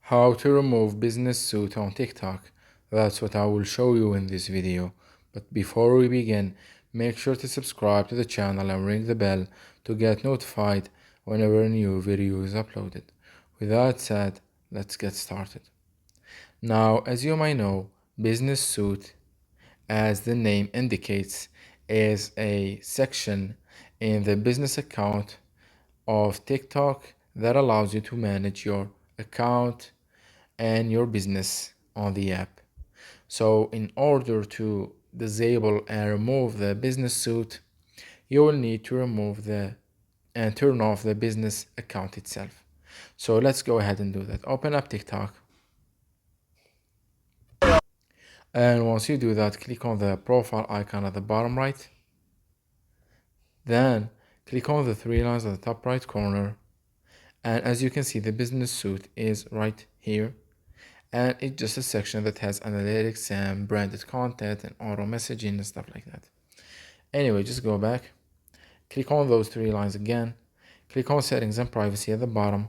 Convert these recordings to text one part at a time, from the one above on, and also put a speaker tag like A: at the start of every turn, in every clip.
A: How to remove business suit on TikTok. That's what I will show you in this video. But before we begin, make sure to subscribe to the channel and ring the bell to get notified whenever a new video is uploaded. With that said, let's get started. Now, as you may know, business suit, as the name indicates, is a section in the business account of TikTok that allows you to manage your account and your business on the app. So in order to disable and remove the business suit, you will need to remove the and turn off the business account itself. So let's go ahead and do that. Open up TikTok. And once you do that, click on the profile icon at the bottom right. Then click on the three lines at the top right corner. And as you can see, the business suite is right here. And it's just a section that has analytics and branded content and auto messaging and stuff like that. Anyway, just go back, click on those three lines again, click on settings and privacy at the bottom,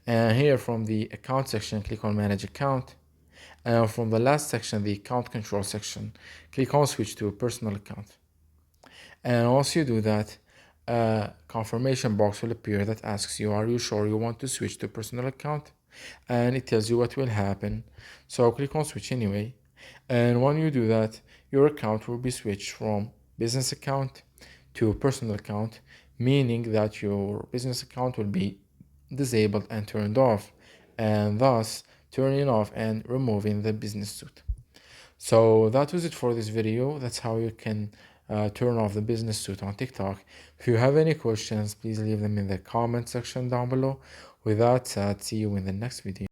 A: and here from the account section, click on manage account, and from the last section, the account control section, click on switch to a personal account. And once you do that, a confirmation box will appear that asks you, are you sure you want to switch to personal account? And it tells you what will happen. So click on switch anyway. And when you do that, your account will be switched from business account to personal account, meaning that your business account will be disabled and turned off, and thus turning off and removing the business suit. So that was it for this video. That's how you can turn off the business suit on TikTok. If you have any questions, please leave them in the comment section down below. With that said, see you in the next video.